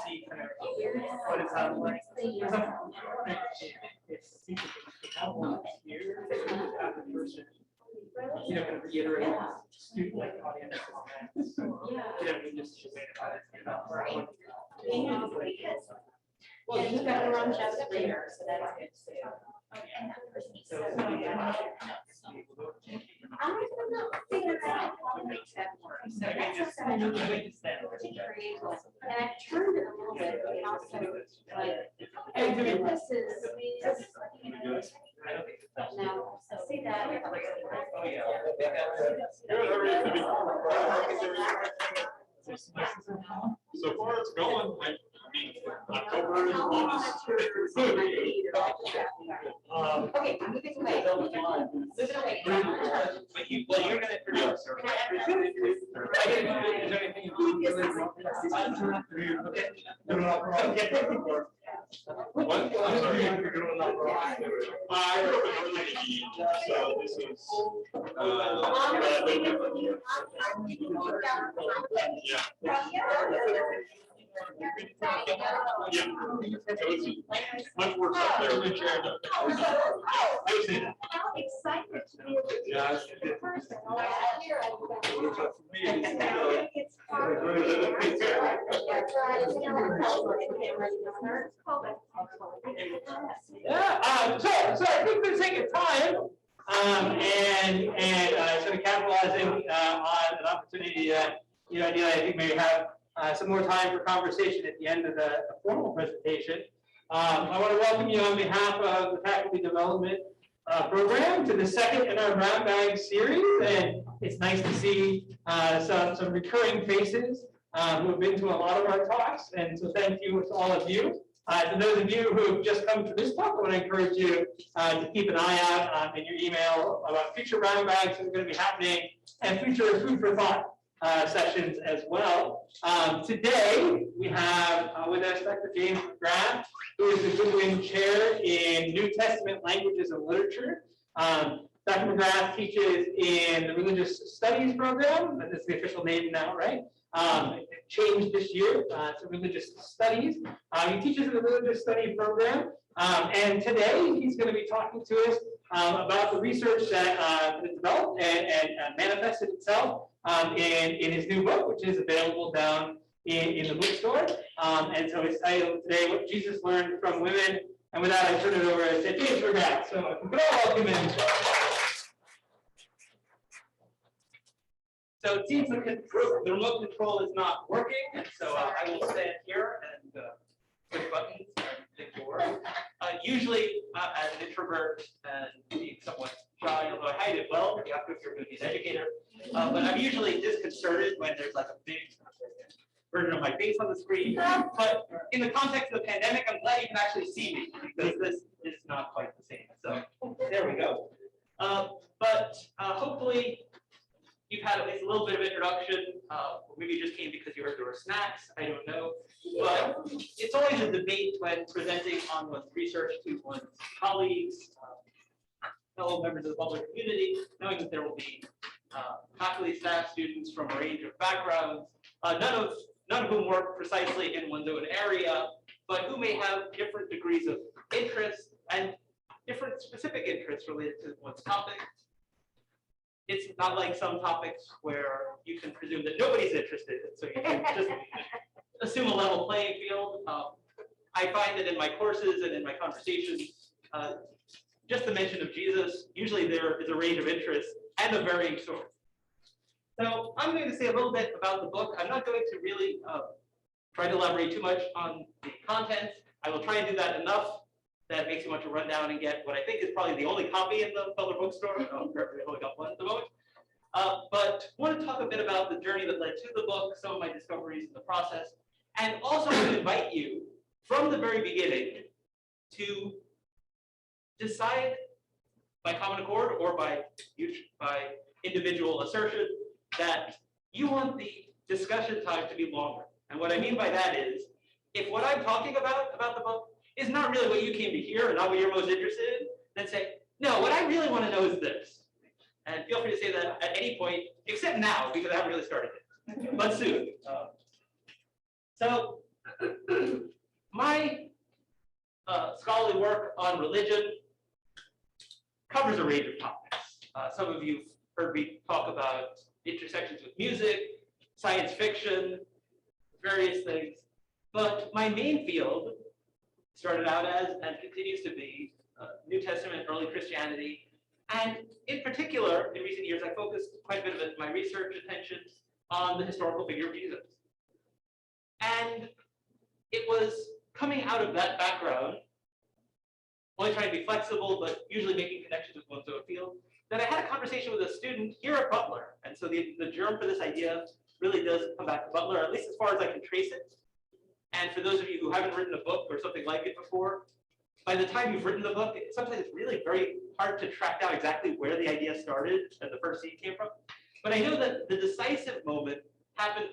See kind of what it sounds like. You know, kind of reiterate student like audience comments. We just well, you got the wrong chapter later, so that's good too. I'm not figuring out how to make that work. So that's something I need to create. And I've turned it a little bit, but also like, and this is now, so see that. Oh, yeah. So far it's going. I mean, October is Okay, I'm moving away. Moving away. But you're going to introduce. Is there anything you What? I'm sorry. I grew up in Northern Beach, so this is yeah, it was much worse up there. How excited to be able to Yeah, in person. It's Yeah, so I think for the sake of time, and sort of capitalizing on an opportunity that, ideally, I think maybe have some more time for conversation at the end of the formal presentation. I want to welcome you on behalf of the Faculty Development Program to the second in our Brown Bag series, and it's nice to see some recurring faces who have been to a lot of our talks, and so thank you to all of you. To those of you who have just come to this talk, I want to encourage you to keep an eye out in your email about future Brown Bags that are going to be happening and future food for thought sessions as well. Today, we have with us Dr. James McGrath, who is the Goodwin Chair in New Testament Languages and Literature. Dr. McGrath teaches in the Religious Studies program. That's the official name now, right? It changed this year to Religious Studies. He teaches in the Religious Studies program. And today, he's going to be talking to us about the research that developed and manifested itself in his new book, which is available down in the bookstore. And so it's titled today, What Jesus Learned from Women. And with that, I turn it over to James McGrath. So if we could all welcome him. So it seems like the remote control is not working, and so I will stand here and push buttons and make it work. Usually, as an introvert and being somewhat shy, although I hide it well, you have to if you're going to be an educator, but I'm usually disconcerted when there's like a big version of my face on the screen. But in the context of the pandemic, I'm glad you can actually see me, because this is not quite the same. So there we go. But hopefully, you've had at least a little bit of introduction. Maybe you just came because you heard there were snacks. I don't know. But it's always a debate when presenting on one's research to one's colleagues, fellow members of the Butler community, knowing that there will be faculty, staff, students from a range of backgrounds, none of whom work precisely in one's own area, but who may have different degrees of interest and different specific interests related to one's topic. It's not like some topics where you can presume that nobody's interested, so you can just assume a level playing field. I find that in my courses and in my conversations, just the mention of Jesus, usually there is a range of interests and of varying sorts. So I'm going to say a little bit about the book. I'm not going to really try to elaborate too much on the content. I will try and do that enough that makes you want to run down and get what I think is probably the only copy in the Butler bookstore. I've only got one at the moment. But I want to talk a bit about the journey that led to the book, some of my discoveries in the process, and also to invite you from the very beginning to decide by common accord or by individual assertion that you want the discussion time to be longer. And what I mean by that is, if what I'm talking about the book is not really what you came to hear and not what you're most interested in, then say, no, what I really want to know is this. And feel free to say that at any point except now, because I haven't really started it, but soon. So my scholarly work on religion covers a range of topics. Some of you have heard me talk about intersections with music, science fiction, various things. But my main field started out as, and continues to be, New Testament, early Christianity. And in particular, in recent years, I focused quite a bit of my research attention on the historical figure of Jesus. And it was coming out of that background, only trying to be flexible, but usually making connections with one's own field, that I had a conversation with a student here at Butler. And so the germ for this idea really does come back to Butler, at least as far as I can trace it. And for those of you who haven't written a book or something like it before, by the time you've written the book, sometimes it's really very hard to track down exactly where the idea started and the first seed came from. But I know that the decisive moment happened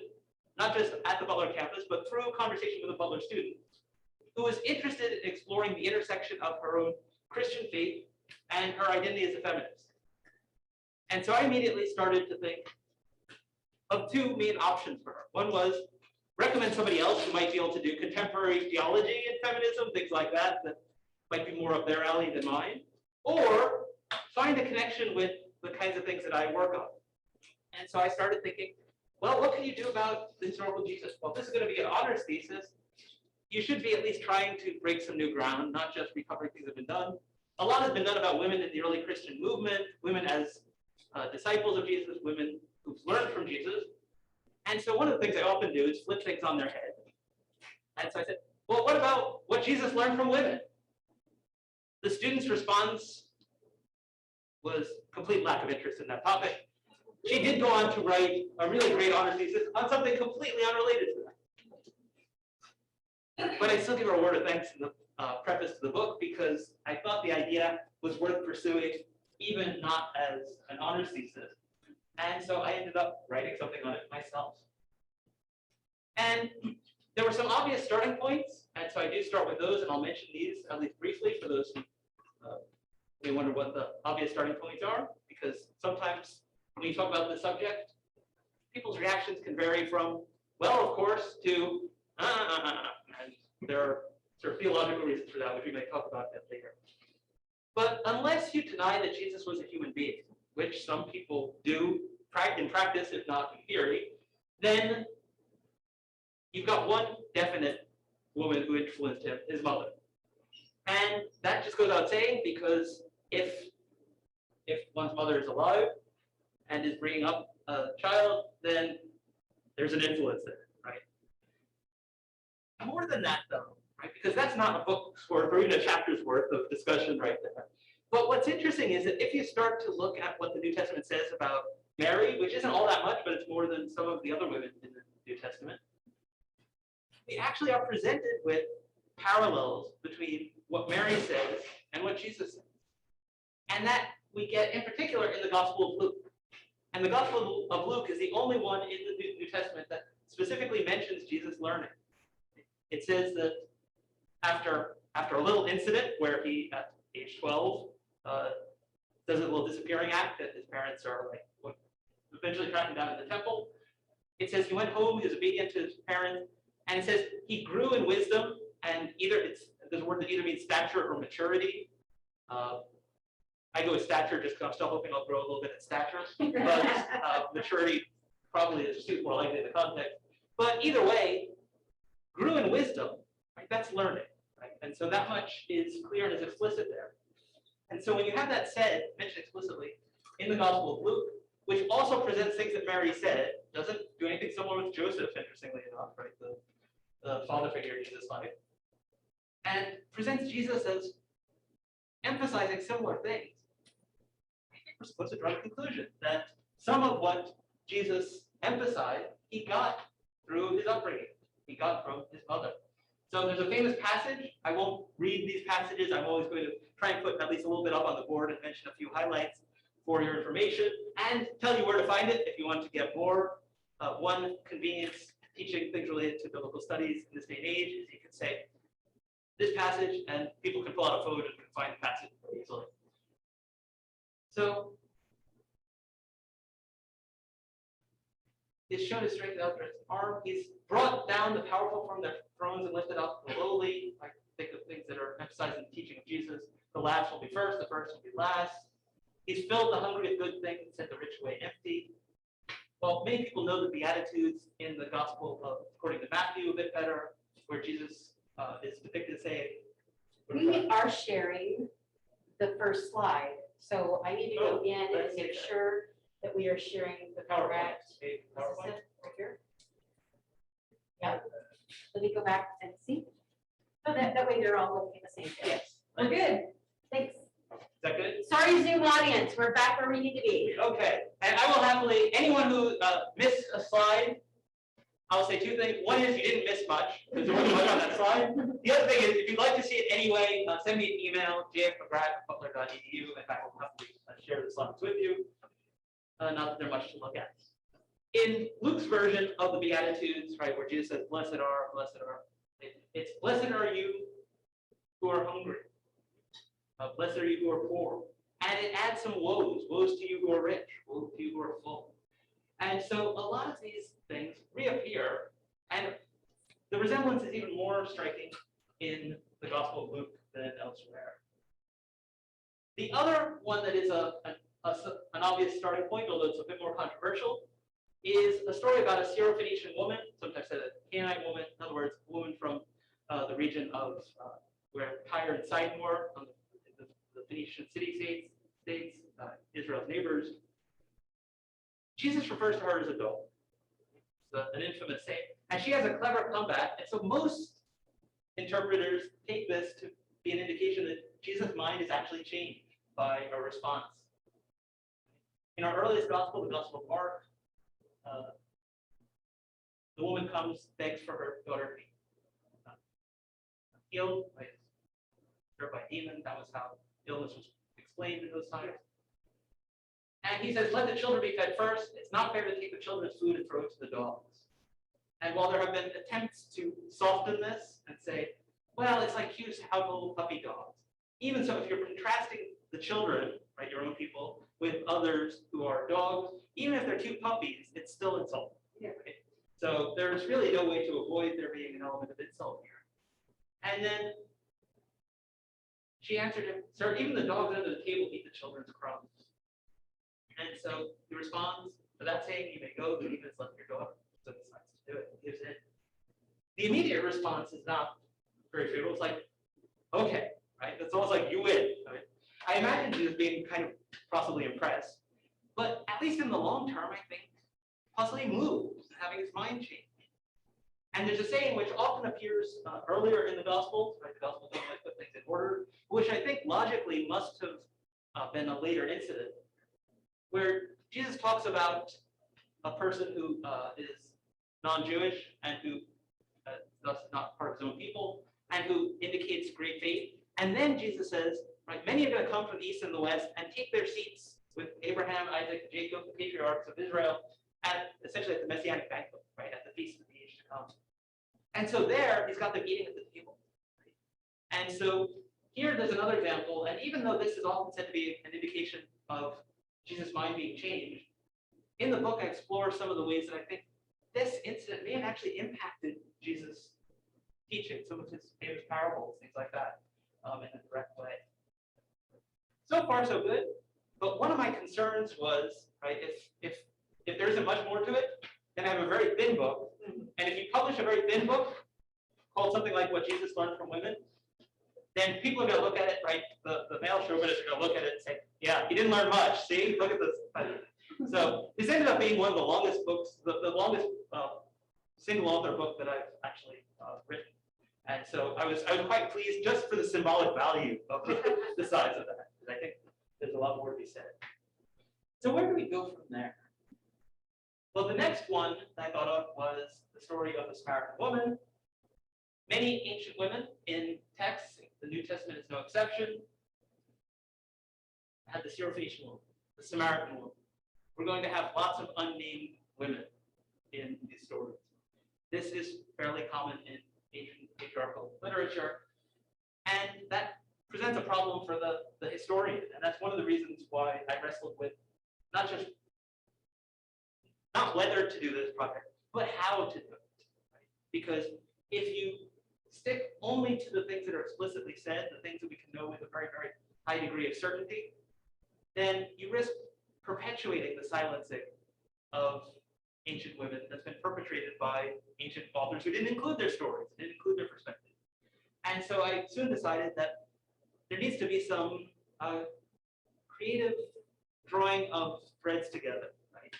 not just at the Butler campus, but through a conversation with a Butler student who was interested in exploring the intersection of her own Christian faith and her identity as a feminist. And so I immediately started to think of two main options for her. One was recommend somebody else who might be able to do contemporary theology and feminism, things like that, that might be more up their alley than mine, or find a connection with the kinds of things that I work on. And so I started thinking, well, what can you do about the historical Jesus? Well, if this is going to be an honors thesis, you should be at least trying to break some new ground, not just recovering things that have been done. A lot has been done about women in the early Christian movement, women as disciples of Jesus, women who've learned from Jesus. And so one of the things I often do is flip things on their head. And so I said, well, what about what Jesus learned from women? The student's response was complete lack of interest in that topic. She did go on to write a really great honors thesis on something completely unrelated to that. But I still give her a word of thanks in the preface to the book because I thought the idea was worth pursuing, even not as an honors thesis. And so I ended up writing something on it myself. And there were some obvious starting points, and so I do start with those, and I'll mention these at least briefly for those who may wonder what the obvious starting points are, because sometimes when you talk about the subject, people's reactions can vary from, well, of course, to, and there are sort of theological reasons for that, which we may talk about that later. But unless you deny that Jesus was a human being, which some people do in practice, if not in theory, then you've got one definite woman who influenced him, his mother. And that just goes without saying, because if one's mother is alive and is bringing up a child, then there's an influence there, right? More than that, though, right? Because that's not a book's worth or even a chapter's worth of discussion right there. But what's interesting is that if you start to look at what the New Testament says about Mary, which isn't all that much, but it's more than some of the other women in the New Testament, we actually are presented with parallels between what Mary says and what Jesus says. And that we get in particular in the Gospel of Luke. And the Gospel of Luke is the only one in the New Testament that specifically mentions Jesus learning. It says that after a little incident where he, at age 12, does a little disappearing act that his parents are like eventually track him down in the temple. It says he went home, he was obedient to his parents, and it says he grew in wisdom, and there's a word that either means stature or maturity. I go with stature just because I'm still hoping I'll grow a little bit in stature, but maturity probably is just more likely in the context. But either way, grew in wisdom, right? That's learning, right? And so that much is clear and is explicit there. And so when you have that said, mentioned explicitly in the Gospel of Luke, which also presents things that Mary said, doesn't do anything similar with Joseph, interestingly enough, right? The father figure in Jesus' life, and presents Jesus as emphasizing similar things. I think we're supposed to draw a conclusion that some of what Jesus emphasized, he got through his upbringing. He got from his mother. So there's a famous passage. I won't read these passages. I'm always going to try and put at least a little bit up on the board and mention a few highlights for your information and tell you where to find it if you want to get more. One convenience teaching things related to biblical studies in this day and age is you can say this passage and people can pull out a phone and can find the passage very easily. So He's shown his strength out his arm. He's brought down the powerful from their thrones and lifted up the lowly. I think of things that are emphasized in the teaching of Jesus. The last will be first, the first will be last. He's filled the hungry with good things and sent the rich away empty. Well, many people know the Beatitudes in the Gospel of, according to Matthew, a bit better, where Jesus is depicted saying, We are sharing the first slide, so I need to go in and let's make see that. sure that we are sharing the PowerPoint. correct. Okay, Is this PowerPoint. it right here? Yeah, let me go back and see. So that way they're all looking at the same thing. Yes. We're good, thanks. Is that good? Sorry, Zoom audience, we're back where we need to be. Okay, and I will happily, anyone who missed a slide, I'll say two things. One is you didn't miss much, because there wasn't much on that slide. The other thing is, if you'd like to see it anyway, send me an email, jf.mcgrath@butler.edu, and I will happily share the slides with you. Not that they're much to look at. In Luke's version of the Beatitudes, right, where Jesus says, blessed are, it's blessed are you who are hungry. Blessed are you who are poor. And it adds some woes. Woes to you who are rich. Woes to you who are full. And so a lot of these things reappear. And the resemblance is even more striking in the Gospel of Luke than elsewhere. The other one that is an obvious starting point, although it's a bit more controversial, is a story about a Syrophoenician woman, sometimes said a Canaanite woman, in other words, a woman from the region of where Tyre and Sidon were, on the Phoenician city-states, Israel's neighbors. Jesus refers to her as a dog. It's an infamous saying. And she has a clever comeback, and so most interpreters take this to be an indication that Jesus' mind is actually changed by a response. In our earliest gospel, the Gospel of Mark, the woman comes, begs for her daughter to be healed by demons. That was how illness was explained in those times. And he says, let the children be fed first. It's not fair to take the children's food and throw it to the dogs. And while there have been attempts to soften this and say, well, it's like cute how little puppy dogs. Even so, if you're contrasting the children, right, your own people, with others who are dogs, even if they're two puppies, it's still insulting. Yeah. Right? So there's really no way to avoid there being an element of insult here. And then she answered him, sir, even the dogs under the table eat the children's crumbs. And so he responds to that saying, you may go, but even it's left your daughter. So he decides to do it. He gives in. The immediate response is not very favorable. It's like, okay, right? It's almost like you win. Right? I imagine Jesus being kind of possibly impressed, but at least in the long term, I think possibly moved, having his mind changed. And there's a saying which often appears earlier in the Gospels, right? The Gospels don't like put things in order, which I think logically must have been a later incident, where Jesus talks about a person who is non-Jewish and who thus not part of his own people, and who indicates great faith. And then Jesus says, right, many are going to come from the east and the west and take their seats with Abraham, Isaac, and Jacob, the patriarchs of Israel, essentially at the Messianic banquet, right, at the feast of the age to come. And so there, he's got them eating at the table. Right? And so here, there's another example, and even though this is often said to be an indication of Jesus' mind being changed, in the book I explore some of the ways that I think this incident may have actually impacted Jesus' teaching, some of his famous parables, things like that, in a direct way. So far, so good. But one of my concerns was, right, if there isn't much more to it, then I have a very thin book. And if you publish a very thin book called something like What Jesus Learned from Women, then people are going to look at it, right? The male chauvinists are going to look at it and say, yeah, he didn't learn much. See, look at this. So this ended up being one of the longest books, the longest single author book that I've actually written. And so I was quite pleased just for the symbolic value of the size of that. I think there's a lot more to be said. So where do we go from there? Well, the next one I thought of was the story of the Samaritan woman. Many ancient women in texts, the New Testament is no exception, had the Syrophoenician woman, the Samaritan woman. We're going to have lots of unnamed women in these stories. This is fairly common in ancient patriarchal literature, and that presents a problem for the historian, and that's one of the reasons why I wrestled with not not whether to do this project, but how to do it. Right? Because if you stick only to the things that are explicitly said, the things that we can know with a very, very high degree of certainty, then you risk perpetuating the silencing of ancient women that's been perpetrated by ancient authors who didn't include their stories, didn't include their perspective. And so I soon decided that there needs to be some creative drawing of threads together, right?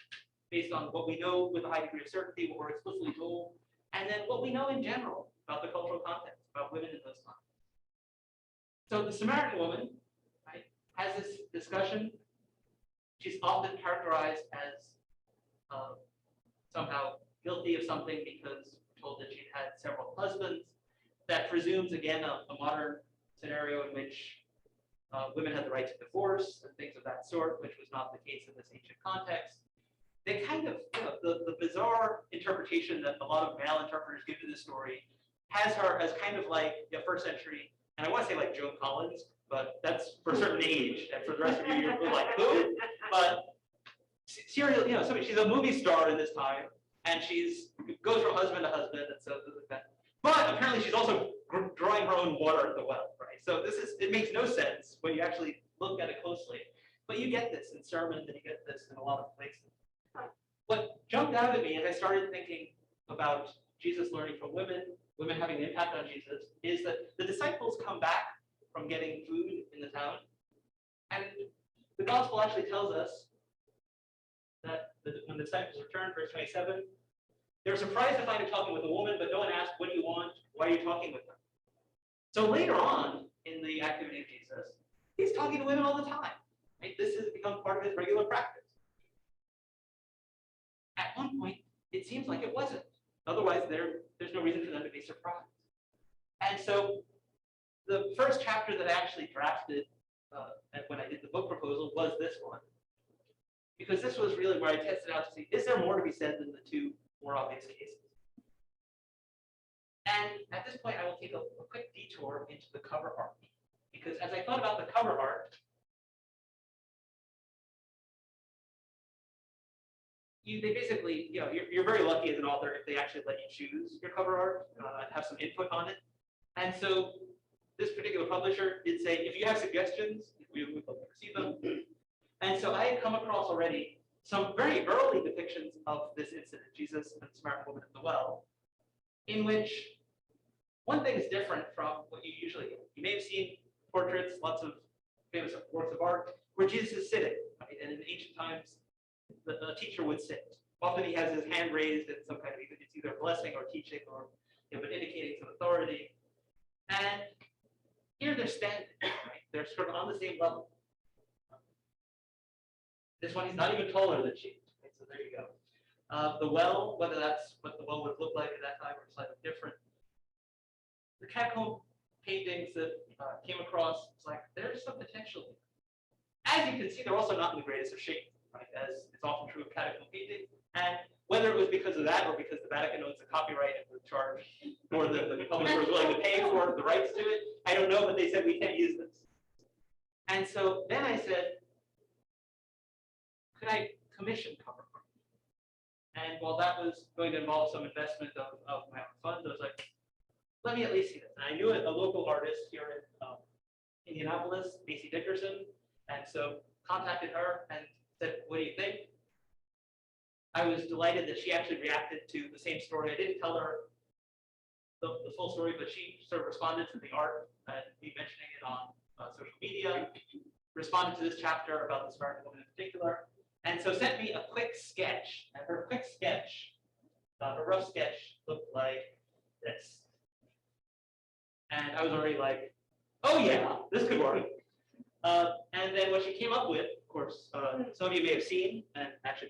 Based on what we know with a high degree of certainty, what we're explicitly told, and then what we know in general about the cultural context, about women in those times. So the Samaritan woman, right, has this discussion. She's often characterized as somehow guilty of something because we're told that she'd had several husbands. That presumes, again, a modern scenario in which women had the right to divorce and things of that sort, which was not the case in this ancient context. They kind of, the bizarre interpretation that a lot of male interpreters give to this story has her as kind of like the first century, and I want to say like Joan Collins, but that's for a certain age, and for the rest of you, you're like, who? But serial, she's a movie star in this time, and she's goes from husband to husband, and so that. But apparently she's also drawing her own water at the well, right? So it makes no sense when you actually look at it closely. But you get this in sermons, and you get this in a lot of places. What jumped out at me as I started thinking about Jesus learning from women having an impact on Jesus, is that the disciples come back from getting food in the town, and the gospel actually tells us that when the disciples returned, verse 27, they were surprised to find him talking with a woman, but no one asked, what do you want? Why are you talking with them? So later on in the activity of Jesus, he's talking to women all the time. Right? This has become part of his regular practice. At one point, it seems like it wasn't. Otherwise, there's no reason for them to be surprised. And so the first chapter that I actually drafted when I did the book proposal was this one. Because this was really where I tested out to see, is there more to be said than the two more obvious cases? And at this point, I will take a quick detour into the cover art. Because as I thought about the cover art, they basically, you're very lucky as an author if they actually let you choose your cover art and have some input on it. And so this particular publisher did say, if you have suggestions, we would love to receive them. And so I had come across already some very early depictions of this incident, Jesus and the Samaritan woman at the well, in which one thing is different from what you usually get. You may have seen portraits, lots of famous works of art, where Jesus is sitting, right? And in ancient times, the teacher would sit. Often he has his hand raised in some kind of, it's either blessing or teaching or but indicating some authority. And here they're standing, right? They're sort of on the same level. This one, he's not even taller than she is. Okay, so there you go. The well, whether that's what the well would look like at that time or slightly different. The catacomb paintings that came across, it's like there's some potential here. As you can see, they're also not in the greatest of shape, right? As it's often true of catacomb paintings. And whether it was because of that or because the Vatican owns the copyright and would charge more than the publisher was willing to pay for the rights to it, I don't know, but they said we can't use this. And so then I said, could I commission cover art? And while that was going to involve some investment of my own funds, I was like, let me at least see this. And I knew a local artist here in Indianapolis, Macy Dickerson, and so contacted her and said, what do you think? I was delighted that she actually reacted to the same story. I didn't tell her the full story, but she sort of responded to the art and me mentioning it on social media, responded to this chapter about the Samaritan woman in particular, and so sent me a quick sketch. And her quick sketch, a rough sketch, looked like this. And I was already like, oh yeah, this could work. And then what she came up with, of course, some of you may have seen, and actually,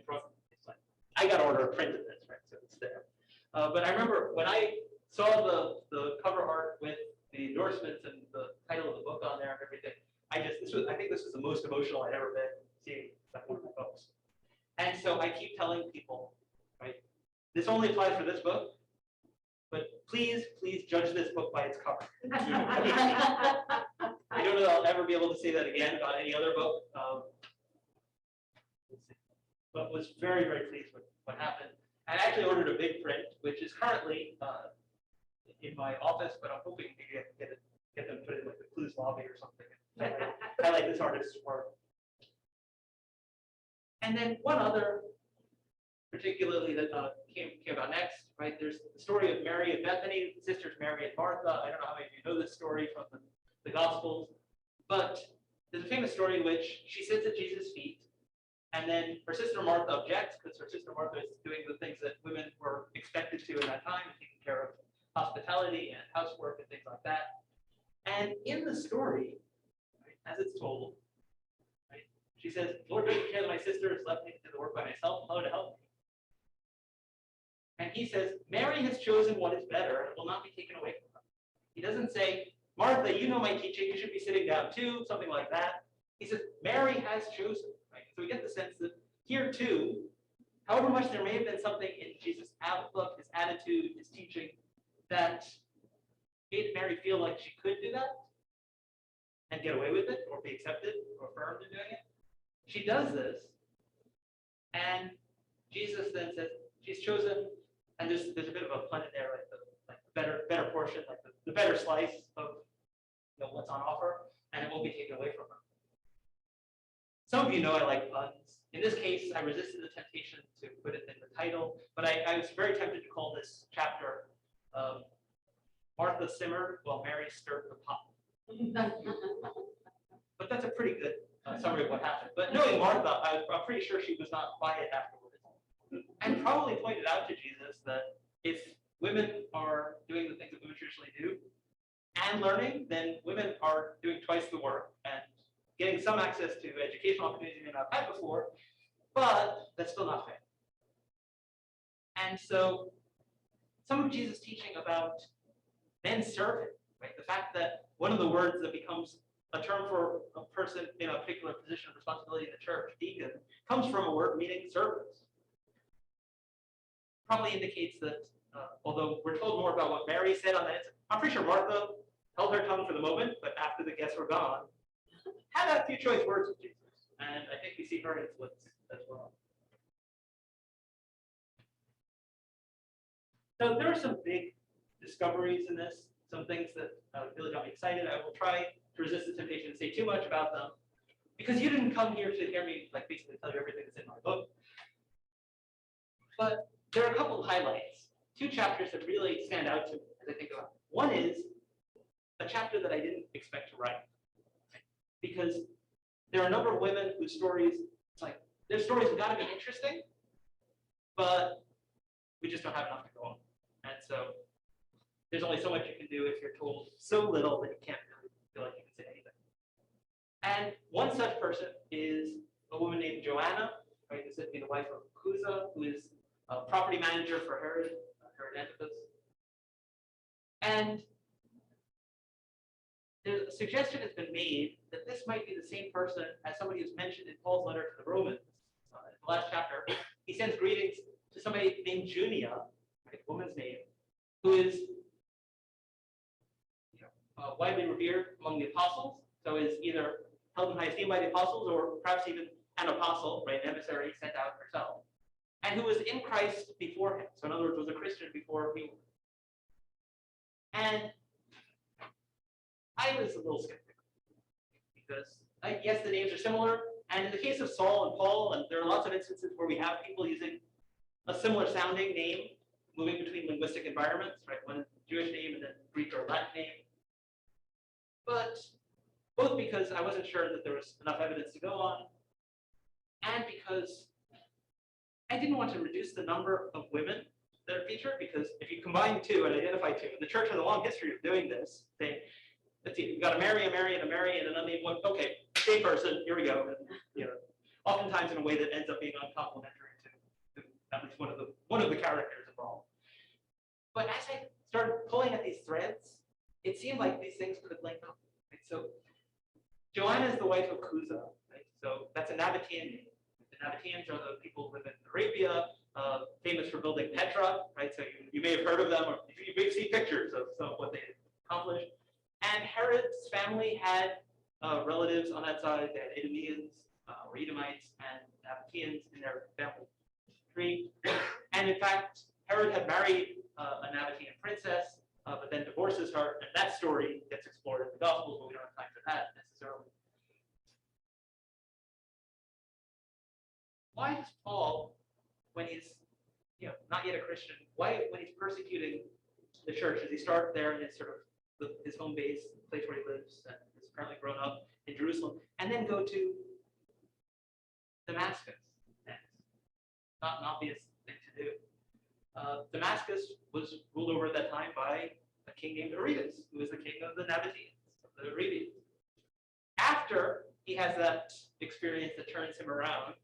it's like, I got to order a print of this, right? So it's there. But I remember when I saw the cover art with the endorsements and the title of the book on there and everything, I think this was the most emotional I'd ever been seeing one of my books. And so I keep telling people, right, this only applies for this book, but please judge this book by its cover. I don't know that I'll ever be able to say that again about any other book. but was very, very pleased with what happened. And actually ordered a big print, which is currently in my office, but I'm hoping to get them put in like the Clues lobby or something. Highlight this artist's work. And then one other, particularly that came about next, right? There's the story of Mary and Bethany, sisters Mary and Martha. I don't know how many of you know this story from the Gospels, but there's a famous story in which she sits at Jesus' feet, and then her sister Martha objects because her sister Martha is doing the things that women were expected to in that time, taking care of hospitality and housework and things like that. And in the story, right, as it's told, right, she says, "Lord, don't you care that my sister has left me to do the work by myself? How to help me?" And he says, "Mary has chosen what is better, and it will not be taken away from her." He doesn't say, "Martha, you know my teaching, you should be sitting down too," something like that. He says, "Mary has chosen." Right? So we get the sense that here too, however much there may have been something in Jesus' outlook, his attitude, his teaching, that made Mary feel like she could do that and get away with it or be accepted or affirmed in doing it. She does this, and Jesus then says, she's chosen, and there's a bit of a pun in there, like the better portion, like the better slice of what's on offer, and it won't be taken away from her. Some of you know I like puns. In this case, I resisted the temptation to put it in the title, but I was very tempted to call this chapter Martha simmered while Mary stirred the pot. But that's a pretty good summary of what happened. But knowing Martha, I'm pretty sure she was not quiet afterwards, and probably pointed out to Jesus that if women are doing the things that women traditionally do and learning, then women are doing twice the work and getting some access to educational opportunities they may not have had before, but that's still not fair. And so some of Jesus' teaching about men serving, right? The fact that one of the words that becomes a term for a person in a particular position of responsibility in the church, deacon, comes from a word meaning servants. Probably indicates that, although we're told more about what Mary said on that, I'm pretty sure Martha held her tongue for the moment, but after the guests were gone, had a few choice words with Jesus. And I think we see her influence as well. So there are some big discoveries in this, some things that really got me excited. I will try to resist the temptation to say too much about them, because you didn't come here to hear me like basically tell you everything that's in my book. But there are a couple of highlights, two chapters that really stand out to me as I think about it. One is a chapter that I didn't expect to write, because there are a number of women whose stories, it's like their stories have got to be interesting, but we just don't have enough to go on. And so there's only so much you can do if you're told so little that you can't really feel like you can say anything. And one such person is a woman named Joanna, right? This would be the wife of Cusa, who is a property manager for Herod Antipas. And there's a suggestion has been made that this might be the same person as somebody who's mentioned in Paul's letter to the Romans. In the last chapter, he sends greetings to somebody named Junia, right, a woman's name, who is widely revered among the apostles, so is either held in high esteem by the apostles or perhaps even an apostle, right, an emissary sent out herself, and who was in Christ before him. So in other words, was a Christian before he was. And I was a little skeptical because, yes, the names are similar, and in the case of Saul and Paul, and there are lots of instances where we have people using a similar sounding name, moving between linguistic environments, right? One Jewish name and then Greek or Latin name. But both because I wasn't sure that there was enough evidence to go on, and because I didn't want to reduce the number of women that are featured, because if you combine two and identify two, and the church has a long history of doing this, let's see, we've got a Mary, and an unnamed one. Okay, same person, here we go. And, oftentimes in a way that ends up being uncomplimentary to at least one of the characters involved. But as I started pulling at these threads, it seemed like these things could link up. Right? So Joanna is the wife of Cusa, right? So that's a Nabatean name. The Nabateans are the people who live in Arabia, famous for building Petra, right? So you may have heard of them, or you may see pictures of some of what they accomplished. And Herod's family had relatives on that side. They had Idumeans or Edomites, Nabateans in their family tree. And in fact, Herod had married a Nabatean princess, but then divorces her, and that story gets explored in the Gospels, but we don't have time for that necessarily. Why does Paul, when he's not yet a Christian, why when he's persecuting the church, does he start there in his sort of his home base, the place where he lives, and is apparently grown up in Jerusalem, and then go to Damascus next? Not an obvious thing to do. Damascus was ruled over at that time by a king named Aretas, who was the king of the Nabateans, the Arabians. After he has that experience that turns him around,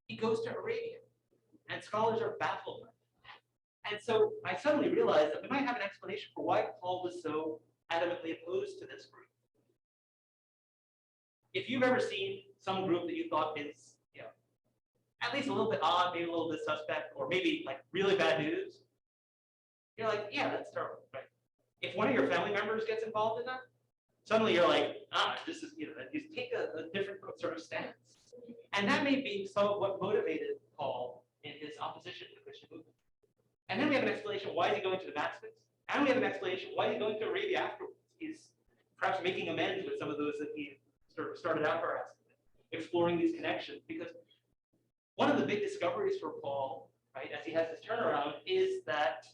he goes to Arabia, and scholars are baffled. And so I suddenly realized that we might have an explanation for why Paul was so adamantly opposed to this group. If you've ever seen some group that you thought is, at least a little bit odd, maybe a little bit suspect, or maybe like really bad news, you're like, yeah, that's terrible, right? If one of your family members gets involved in that, suddenly you're like, this is, you take a different sort of stance. And that may be some of what motivated Paul in his opposition to the Christian movement. And then we have an explanation why is he going to Damascus, and we have an explanation why he's going to Arabia afterwards. He's perhaps making amends with some of those that he sort of started out harassing, exploring these connections, because one of the big discoveries for Paul, right, as he has this turnaround, is that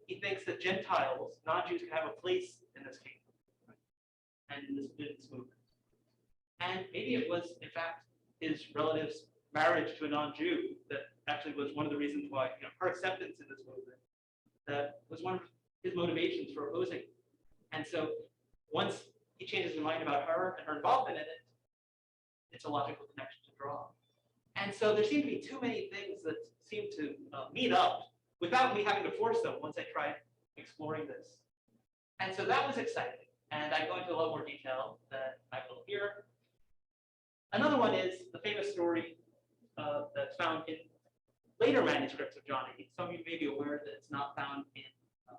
he thinks that Gentiles, non-Jews, can have a place in this kingdom, right, and in this movement. And maybe it was, in fact, his relative's marriage to a non-Jew that actually was one of the reasons why, her acceptance in this movement, that was one of his motivations for opposing. And so once he changes his mind about her and her involvement in it, it's a logical connection to draw. And so there seem to be too many things that seem to meet up without me having to force them once I tried exploring this. And so that was exciting. And I go into a lot more detail that I will here. Another one is the famous story that's found in later manuscripts of John 8. Some of you may be aware that it's not found in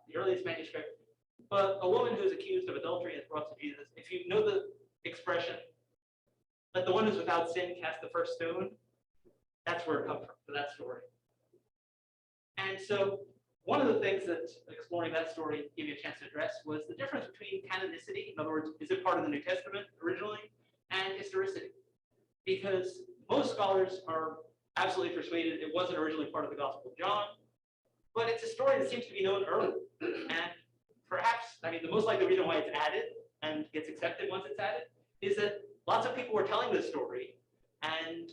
the earliest manuscript. But a woman who is accused of adultery is brought to Jesus. If you know the expression, let the one who's without sin cast the first stone, that's where it comes from, for that story. And so one of the things that exploring that story gave you a chance to address was the difference between canonicity, in other words, is it part of the New Testament originally, and historicity. Because most scholars are absolutely persuaded it wasn't originally part of the Gospel of John, but it's a story that seems to be known early. And perhaps, the most likely reason why it's added and gets accepted once it's added is that lots of people were telling this story and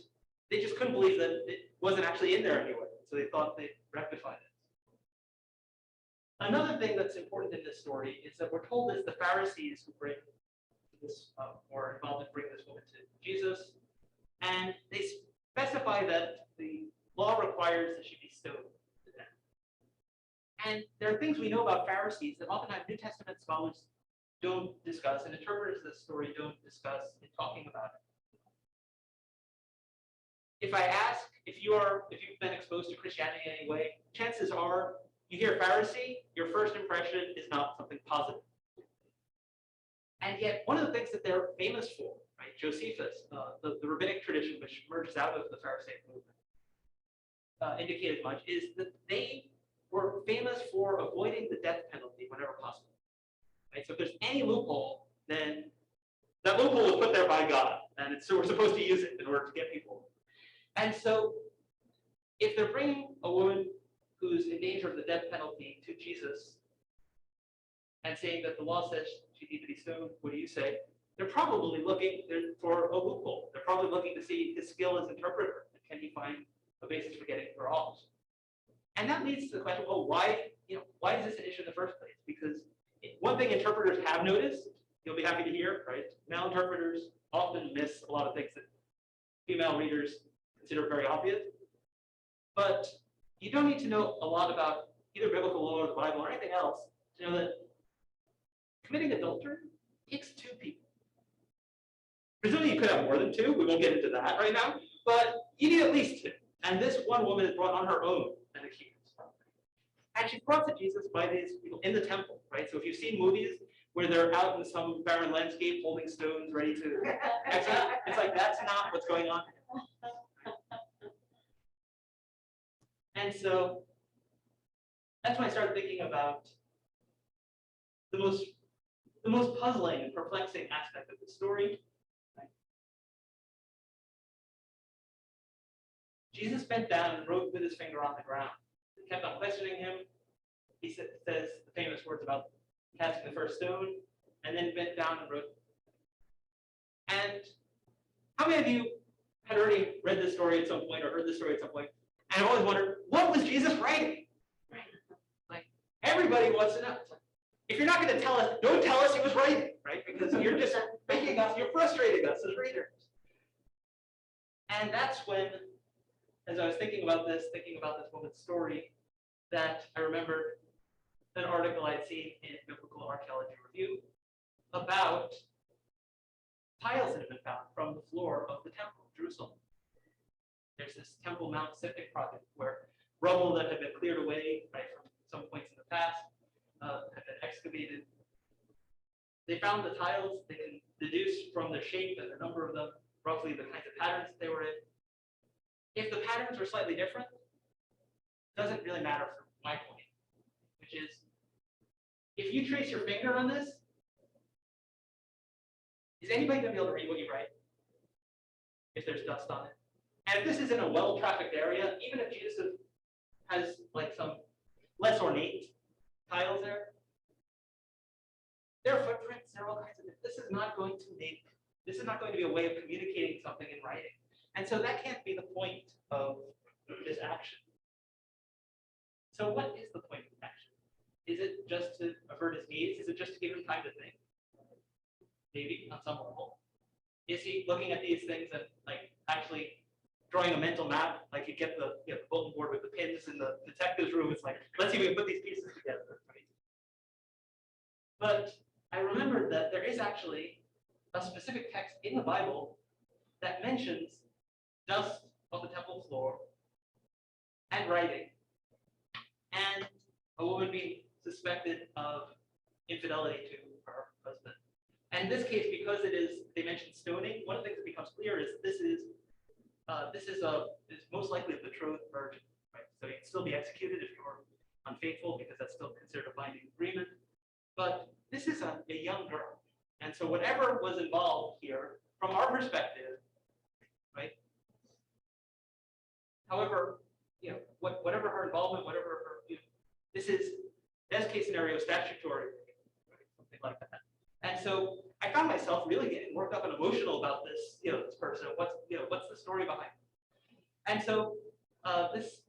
they just couldn't believe that it wasn't actually in there anywhere. So they thought they'd rectified it. Another thing that's important in this story is that we're told it's the Pharisees who bring this, or involved in bringing this woman to Jesus. And they specify that the law requires that she be stoned to death. And there are things we know about Pharisees that oftentimes New Testament scholars don't discuss, and interpreters of this story don't discuss in talking about it. If I ask if you've been exposed to Christianity in any way, chances are you hear Pharisee, your first impression is not something positive. And yet, one of the things that they're famous for, right, Josephus, the rabbinic tradition which emerges out of the Pharisaic movement, indicated much, is that they were famous for avoiding the death penalty whenever possible. Right? So if there's any loophole, then that loophole was put there by God, and so we're supposed to use it in order to get people. And so if they're bringing a woman who's in danger of the death penalty to Jesus and saying that the law says she needs to be stoned, what do you say? They're probably looking for a loophole. They're probably looking to see his skill as interpreter. Can he find a basis for getting her off? And that leads to the question, well, why is this an issue in the first place? Because one thing interpreters have noticed, you'll be happy to hear, right? Male interpreters often miss a lot of things that female readers consider very obvious. But you don't need to know a lot about either biblical law or the Bible or anything else to know that committing adultery takes two people. Presumably you could have more than two. We won't get into that right now. But you need at least two. And this one woman is brought on her own and accused. And she's brought to Jesus by these people in the temple, right? So if you've seen movies where they're out in some barren landscape holding stones ready to exit, it's like that's not what's going on. And so that's when I started thinking about the most puzzling and perplexing aspect of the story. Right? Jesus bent down and wrote with his finger on the ground. They kept on questioning him. He says the famous words about casting the first stone, and then bent down and wrote. And how many of you had already read this story at some point or heard this story at some point, and I've always wondered, what was Jesus writing? Like, everybody wants to know. If you're not going to tell us, don't tell us he was writing, right? Because you're just making us, you're frustrating us as readers. And that's when, as I was thinking about this woman's story, that I remembered an article I'd seen in Biblical Archaeology Review about tiles that have been found from the floor of the Temple of Jerusalem. There's this Temple Mount Siftic project where rubble that had been cleared away, right, from some points in the past had been excavated. They found the tiles. They can deduce from the shape and the number of them roughly the kinds of patterns that they were in. If the patterns were slightly different, it doesn't really matter for my point, which is if you trace your finger on this, is anybody going to be able to read what you write if there's dust on it? And if this is in a well-trafficked area, even if Jesus has like some less ornate tiles there are footprints, there are all kinds of, this is not going to be a way of communicating something in writing. And so that can't be the point of this action. So what is the point of action? Is it just to avert his needs? Is it just to give him time to think? Maybe on some level. Is he looking at these things and like actually drawing a mental map? Like you get the bulletin board with the pins in the detective's room. It's like, let's see if we can put these pieces together. Right? But I remembered that there is actually a specific text in the Bible that mentions dust on the temple floor and writing and a woman being suspected of infidelity to her husband. And in this case, because they mentioned stoning, one of the things that becomes clear is this is most likely a betrothed virgin, right? So you can still be executed if you're unfaithful because that's still considered a binding agreement. But this is a young girl. And so whatever was involved here, from our perspective, right? However, whatever her involvement, whatever her, this is best case scenario statutory, right? Something like that. And so I found myself really getting worked up and emotional about this, this person. What's the story behind it? And so this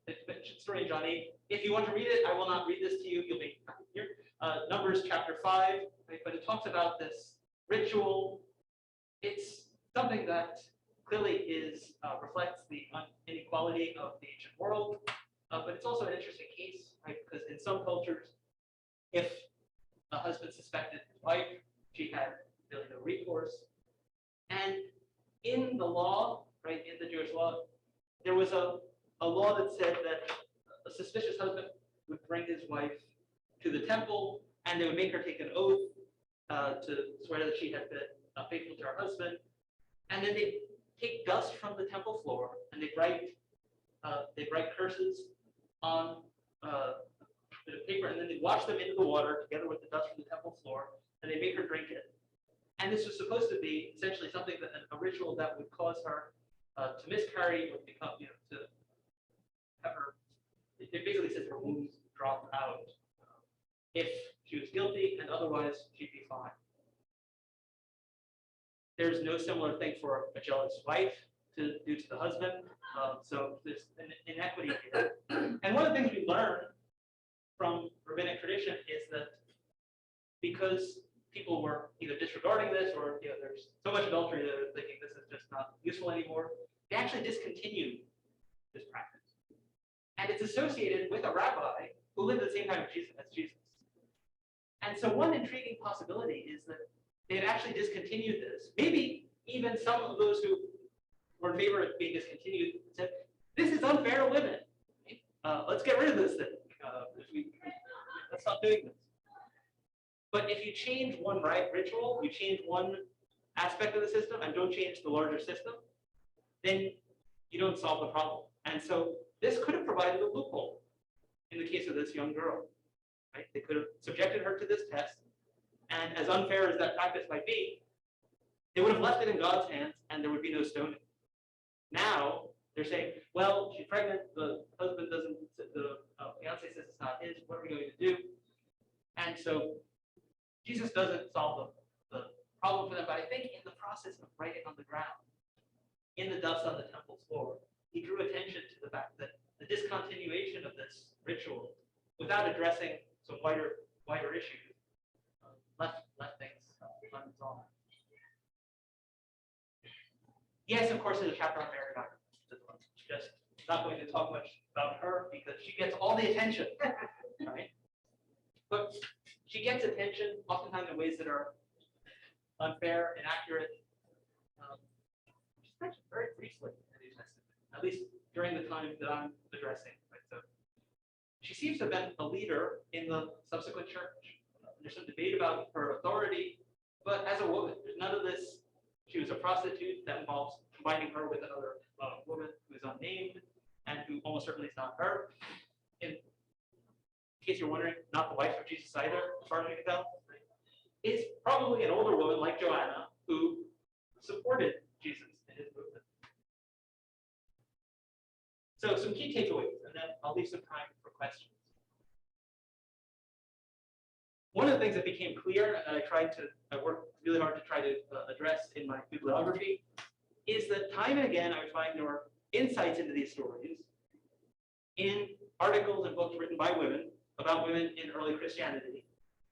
story in John 8. If you want to read it, I will not read this to you. You'll be here. Numbers chapter 5, right? But it talks about this ritual. It's something that clearly reflects the inequality of the ancient world, but it's also an interesting case, right? Because in some cultures, if a husband suspected his wife, she had really no recourse. And in the law, right, in the Jewish law, there was a law that said that a suspicious husband would bring his wife to the temple, and they would make her take an oath to swear that she had been faithful to her husband. And then they take dust from the temple floor and they write curses on a bit of paper, and then they wash them into the water together with the dust from the temple floor, and they make her drink it. And this was supposed to be essentially something that a ritual that would cause her to miscarry or become, to have her. It basically says her wombs drop out if she was guilty, and otherwise she'd be fine. There's no similar thing for a jealous wife to do to the husband. So there's an inequity here. And one of the things we learn from rabbinic tradition is that because people were either disregarding this or there's so much adultery that they're thinking this is just not useful anymore, they actually discontinued this practice. And it's associated with a rabbi who lived at the same time as Jesus. And so one intriguing possibility is that they had actually discontinued this. Maybe even some of those who were in favor of being discontinued said, this is unfair to women. Let's get rid of this thing. Let's stop doing this. But if you change one ritual, you change one aspect of the system and don't change the larger system, then you don't solve the problem. And so this could have provided a loophole in the case of this young girl. Right? They could have subjected her to this test, and as unfair as that practice might be, they would have left it in God's hands, and there would be no stoning. Now they're saying, well, she's pregnant, the husband doesn't, the fiance says it's not his, what are we going to do? And so Jesus doesn't solve the problem for them, but I think in the process of writing on the ground, in the dust on the temple floor, he drew attention to the fact that the discontinuation of this ritual, without addressing some wider issues, left things unresolved. Yes, of course, there's a chapter on Mary Magdalene. Just not going to talk much about her because she gets all the attention, right? But she gets attention oftentimes in ways that are unfair, inaccurate. She's mentioned very briefly in the New Testament, at least during the time that I'm addressing. Right? So she seems to have been a leader in the subsequent church. There's some debate about her authority, but as a woman, there's none of this. She was a prostitute that involves combining her with another woman who is unnamed and who almost certainly is not her. In case you're wondering, not the wife of Jesus either, as far as we can tell, is probably an older woman like Joanna who supported Jesus in his movement. So some key takeaways, and then I'll leave some time for questions. One of the things that became clear, and I worked really hard to try to address in my bibliography, is that time and again I would find there were insights into these stories in articles and books written by women about women in early Christianity.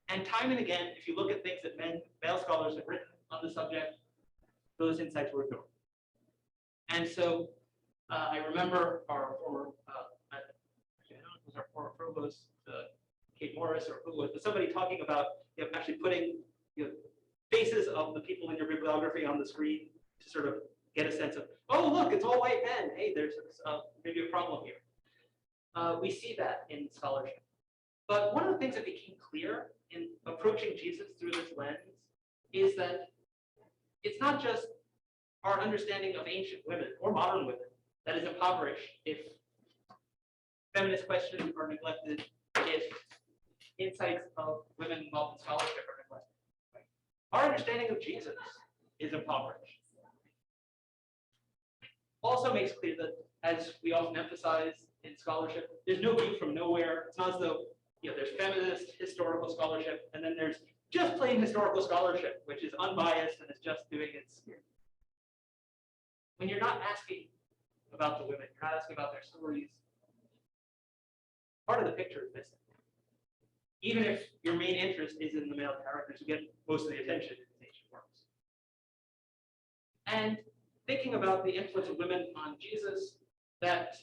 And time and again, if you look at things that male scholars have written on the subject, those insights were ignored. And so I remember our former, I don't know if it was our former provost, Kate Morris, or who was, but somebody talking about actually putting faces of the people in your bibliography on the screen to sort of get a sense of, oh, look, it's all white men. Hey, there's maybe a problem here. We see that in scholarship. But one of the things that became clear in approaching Jesus through this lens is that it's not just our understanding of ancient women or modern women that is impoverished if feminist questions are neglected, if insights of women involved in scholarship are neglected. Right? Our understanding of Jesus is impoverished. Also makes clear that, as we often emphasize in scholarship, there's no view from nowhere. It's not as though there's feminist historical scholarship, and then there's just plain historical scholarship, which is unbiased and is just doing its. When you're not asking about the women, you're not asking about their stories, part of the picture is missing. Even if your main interest is in the male characters who get most of the attention in these ancient works. And thinking about the influence of women on Jesus, that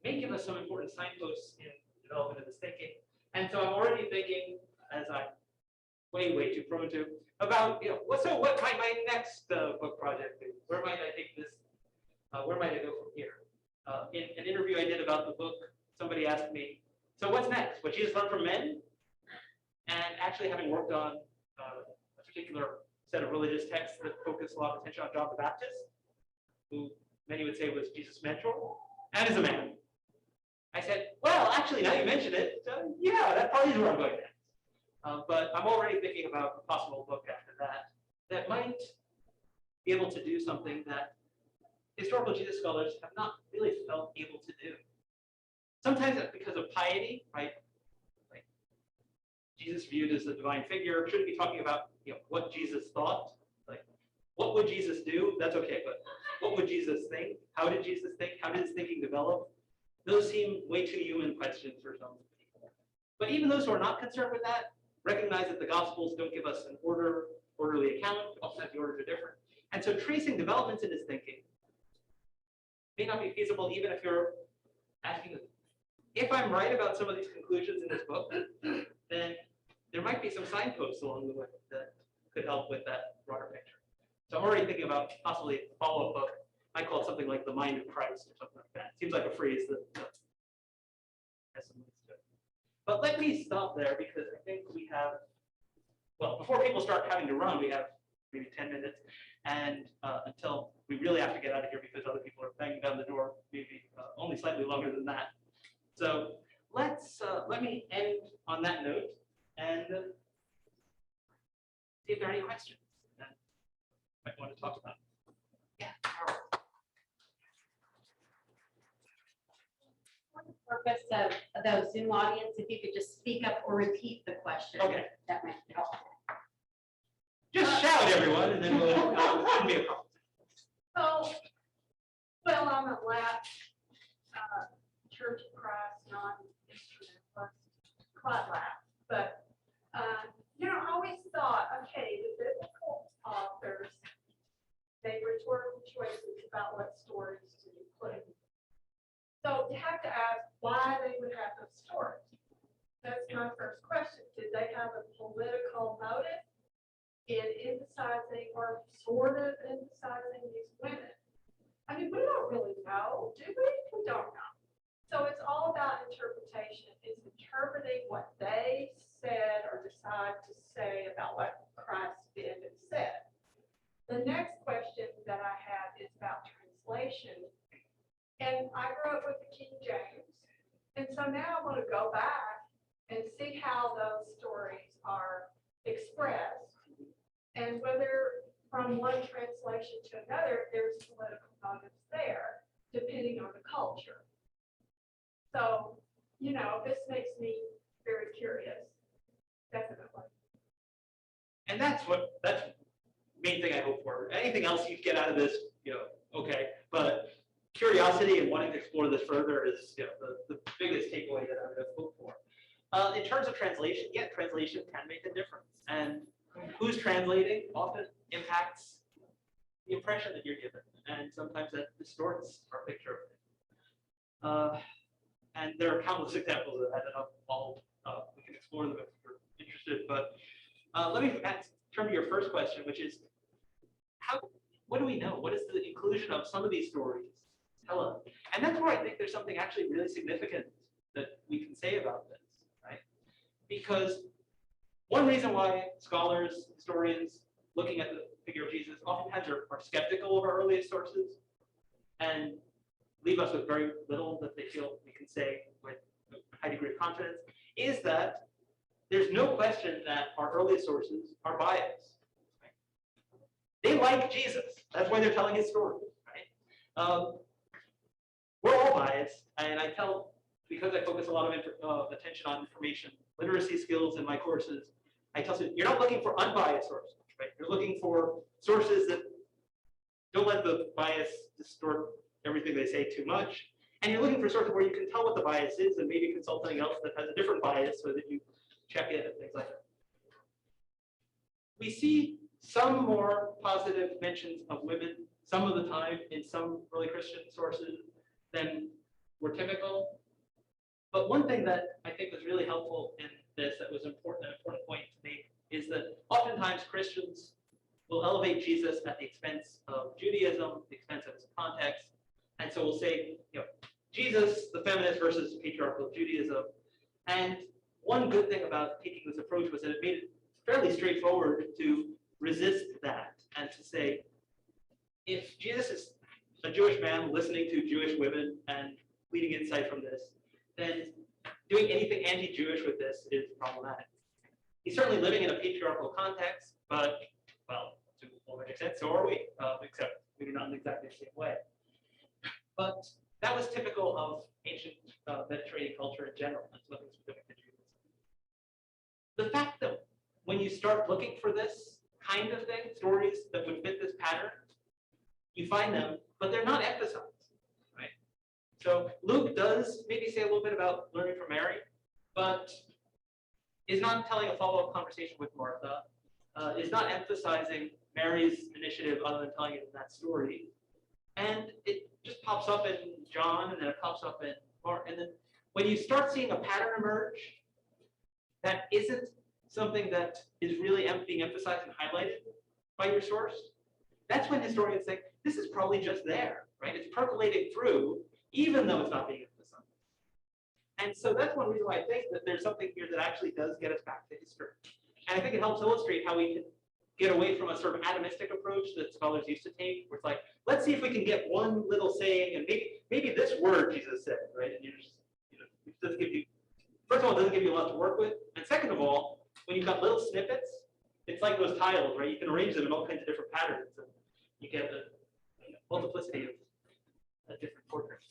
may give us some important signposts in the development of this thinking. And so I'm already thinking, as I'm way too prone to, about what might my next book project be? Where might I take this? Where might I go from here? In an interview I did about the book, somebody asked me, so what's next? Would Jesus learn from men? And actually, having worked on a particular set of religious texts that focus a lot of attention on John the Baptist, who many would say was Jesus' mentor, and is a man. I said, well, actually, now you mention it, yeah, that probably is where I'm going next. But I'm already thinking about a possible book after that might be able to do something that historical Jesus scholars have not really felt able to do. Sometimes that's because of piety, right? Like Jesus viewed as a divine figure, shouldn't be talking about what Jesus thought. Like, what would Jesus do? That's okay, but what would Jesus think? How did Jesus think? How did his thinking develop? Those seem way too human questions for some people. But even those who are not concerned with that recognize that the Gospels don't give us an orderly account. Oftentimes the orders are different. And so tracing developments in his thinking may not be feasible even if you're asking, if I'm right about some of these conclusions in this book, then there might be some signposts along the way that could help with that broader picture. So I'm already thinking about possibly a follow-up book. I call it something like The Mind of Christ or something like that. Seems like a phrase that has some links to it. But let me stop there because I think we have, well, before people start having to run, we have maybe 10 minutes. and until we really have to get out of here because other people are banging down the door, maybe only slightly longer than that. So let me end on that note and see if there are any questions that you might want to talk about. Yeah, Carol. For the purpose of those Zoom audience, if you could just speak up or repeat the question. Okay. That might help. Just shout, everyone, and then we'll shouldn't be a problem. So, well, I'm a Lat, Church of Christ, non-instrumentalist, quite Lat, but, I always thought, okay, the biblical authors, they were rhetorical choices about what stories to include. So you have to ask why they would have those stories. That's my first question. Did they have a political motive in emphasizing or sort of emphasizing these women? I mean, we don't really know, do we? We don't know. So it's all about interpretation. It's interpreting what they said or decide to say about what Christ did and said. The next question that I have is about translation. And I grew up with the King James. And so now I want to go back and see how those stories are expressed. And whether from one translation to another, there's political motives there, depending on the culture. So, this makes me very curious, definitely. And that's the main thing I hope for. Anything else you get out of this, okay. But curiosity and wanting to explore this further is the biggest takeaway that I would have hoped for. In terms of translation, translation can make a difference. And who's translating often impacts the impression that you're given. And sometimes that distorts our picture of it. And there are countless examples of that, and we can explore them if you're interested. But let me turn to your first question, which is, what do we know? What does the inclusion of some of these stories tell us? And that's where I think there's something actually really significant that we can say about this, right? Because one reason why scholars, historians, looking at the figure of Jesus oftentimes are skeptical of our earliest sources and leave us with very little that they feel we can say with a high degree of confidence, is that there's no question that our earliest sources are biased. Right? They like Jesus. That's why they're telling his story. Right? We're all biased, and because I focus a lot of attention on information literacy skills in my courses, I tell students, you're not looking for unbiased sources, right? You're looking for sources that don't let the bias distort everything they say too much. And you're looking for sources where you can tell what the bias is and maybe consult something else that has a different bias so that you check it and things like that. We see some more positive mentions of women some of the time in some early Christian sources than were typical. But one thing that I think was really helpful in this that was an important point to make is that oftentimes Christians will elevate Jesus at the expense of Judaism, the expense of his context. And so we'll say, Jesus, the feminist versus patriarchal Judaism. And one good thing about taking this approach was that it made it fairly straightforward to resist that and to say, if Jesus is a Jewish man listening to Jewish women and gleaning insight from this, then doing anything anti-Jewish with this is problematic. He's certainly living in a patriarchal context, but, well, to a large extent, so are we, except maybe not in exactly the same way. But that was typical of ancient Mediterranean culture in general. That's nothing specific to Judaism. The fact that when you start looking for this kind of thing, stories that would fit this pattern, you find them, but they're not emphasized, right? So Luke does maybe say a little bit about learning from Mary, but is not telling a follow-up conversation with Martha, is not emphasizing Mary's initiative other than telling it in that story. And it just pops up in John, and then it pops up in Mark. And then when you start seeing a pattern emerge that isn't something that is really being emphasized and highlighted by your source, that's when historians think, this is probably just there, right? It's percolating through, even though it's not being emphasized. And so that's one reason why I think that there's something here that actually does get us back to history. And I think it helps illustrate how we can get away from a sort of atomistic approach that scholars used to take, where it's like, let's see if we can get one little saying, and maybe this word Jesus said, right? And it doesn't give you, first of all, it doesn't give you a lot to work with, and second of all, when you've got little snippets, it's like those tiles, right? You can arrange them in all kinds of different patterns, and you get a multiplicity of different portraits.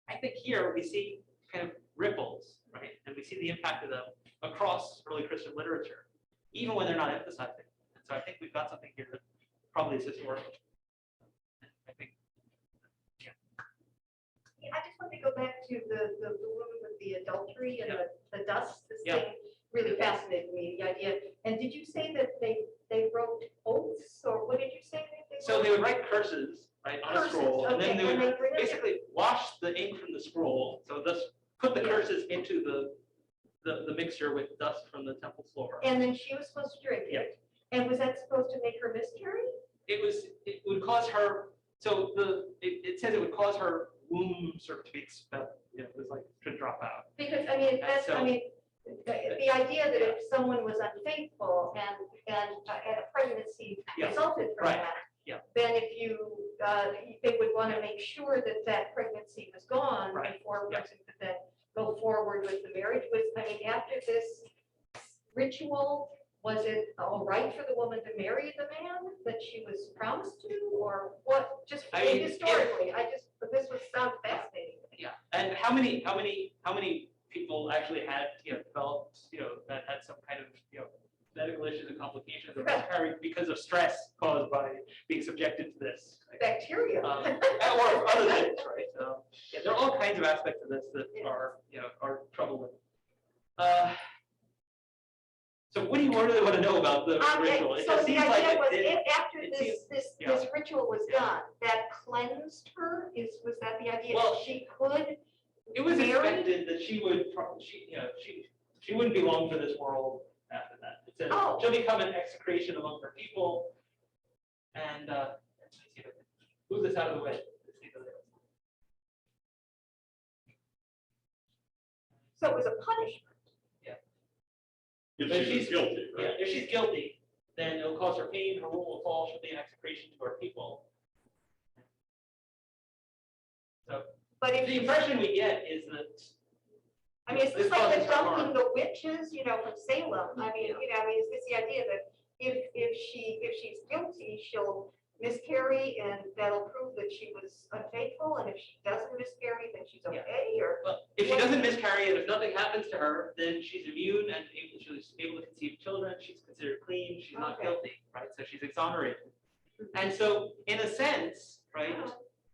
I think here we see kind of ripples, right? And we see the impact of them across early Christian literature, even when they're not emphasizing. And so I think we've got something here that probably is historical. I think, Yeah, I just want to go back to the woman with the adultery and the dust. This Yeah. thing really fascinated me, the idea. And did you say that they wrote oaths, or what did you say that they so wrote? they would write curses, right, on a Curses, scroll, and then okay, they and would they bring them- basically wash the ink from the scroll. So thus put the Yeah. curses into the mixture with dust from the temple floor. And then she was supposed to drink Yeah. it. And was that supposed to make her miscarry? It would cause her, so it says it would cause her womb sort of to be expelled, it was like to drop out. Because, I mean, that's, so- I mean, the idea that if someone was unfaithful and a pregnancy Yeah. resulted from Right. that, Yeah. then if they would want to make sure that that pregnancy was gone Right. before a Yeah. person could then go forward with the marriage. After this ritual, was it all right for the woman to marry the man that she was promised to, or what? Just I mean, historically, this was sound fascinating. Yeah, and how many people actually had, developed, had some kind of, medical issues and complications of miscarriage because of stress caused by being subjected to this? Bacteria. Or other things, right? Yeah, there are all kinds of aspects of this that are troubling. So what do you really want to know about the ritual? It So just the seems like idea was, it did. if after it this seems- ritual was Yeah. done, that cleansed her, was that the idea? Well, That she could, It was Mary? expected that she would, she wouldn't belong to this world after that. It says Oh. she'll become an execration among her people. And let's see if I can move this out of the way. Let's see the- so it was a punishment. If But she's guilty, Yeah, right? if she's guilty, then it'll cause her pain, her rule will fall, she'll be an execration to her people. So But if the she, impression we get is that is this this like the causes her harm. dumping the witches, from Salem? Is this the idea that if she's guilty, she'll miscarry and that'll prove that she was unfaithful, and if she doesn't miscarry, then she's Yeah. okay, or? Well, if she doesn't miscarry and if nothing happens to her, then she's immune and she's able to conceive children. She's considered clean. She's not Okay. guilty, right? So she's exonerated. And so, in a sense, right,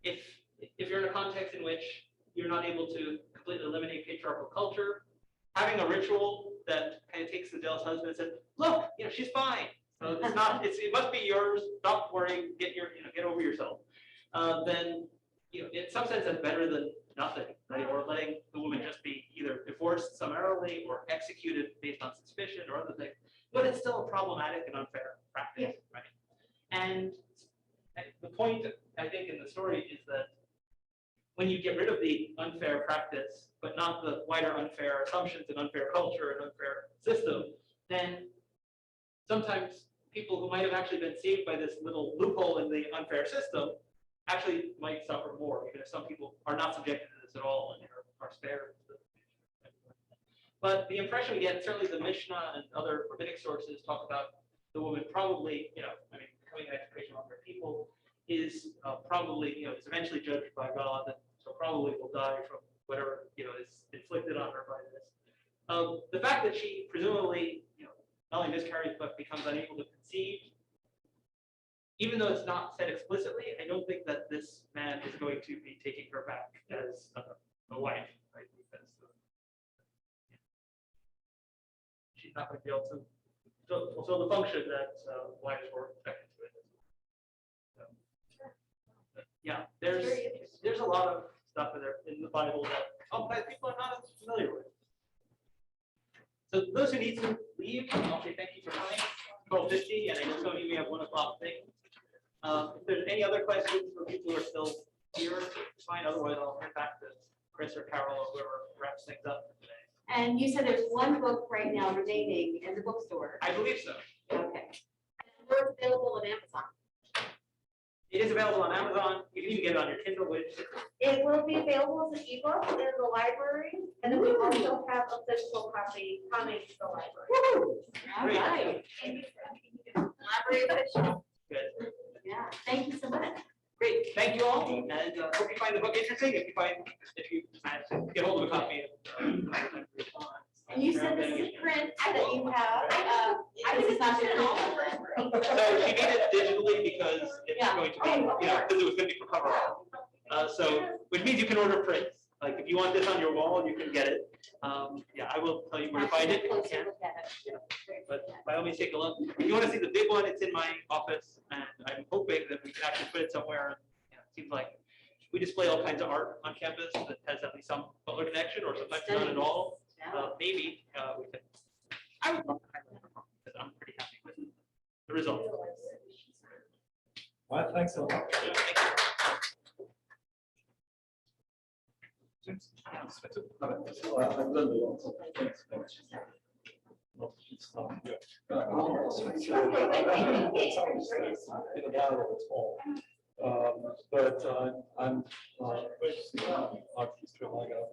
if you're in a context in which you're not able to completely eliminate patriarchal culture, having a ritual that kind of takes the jealous husband and says, "Look, she's fine. So it's not. It must be yours. Stop worrying. Get over yourself." Then, in some sense, that's better than nothing, right? Or letting the woman just be either divorced summarily or executed based on suspicion or other things. But it's still a problematic and unfair practice, right? And the point, I think, in the story is that when you get rid of the unfair practice, but not the wider unfair assumptions and unfair culture and unfair system, then sometimes people who might have actually been saved by this little loophole in the unfair system actually might suffer more, even if some people are not subjected to this at all and are spared. But the impression we get, certainly the Mishnah and other rabbinic sources talk about the woman probably, becoming an execration among her people is probably, is eventually judged by God, and so probably will die from whatever, is inflicted on her by this. The fact that she presumably, not only miscarries but becomes unable to conceive, even though it's not said explicitly, I don't think that this man is going to be taking her back as a wife, right? Because she's not going to be able to fulfill the function that wives were expected to. So, yeah, there's a lot of stuff in the Bible that people are not as familiar with. So those who need to leave, I'll say thank you for coming. 12:50, and I know some of you may have 1 o'clock thing. If there's any other questions for people who are still here, it's fine. Otherwise, I'll hand back to Chris or Carol or whoever wraps things up for today. And you said there's one book right now remaining in the bookstore. I believe so. Okay. Or it's available on Amazon. It is available on Amazon. You can even get it on your Kindle, which It will be available as an ebook in the library, and then we also have a physical copy coming to the library. All Great. right. Library edition. good. Yeah, thank you so much. Great, thank you all, and hope you find the book interesting. If you manage to get hold of a copy. And you said this is print That you have. this is not gonna So she needed it digitally because it's Yeah. going to be, because it was gonna be for cover art. So, which means you can order prints. Like, if you want this on your wall, you can get it. Yeah, I will tell you where to find it if you can. But by all means, take a look. If you want to see the big one, it's in my office, and I'm hoping that we can actually put it somewhere. It seems like we display all kinds of art on campus that has at least some Butler connection, or sometimes none at all. Maybe we can. I would love to highlight it because I'm pretty happy with the result. All right, thanks a lot. Thank you. But I'm, obviously, I got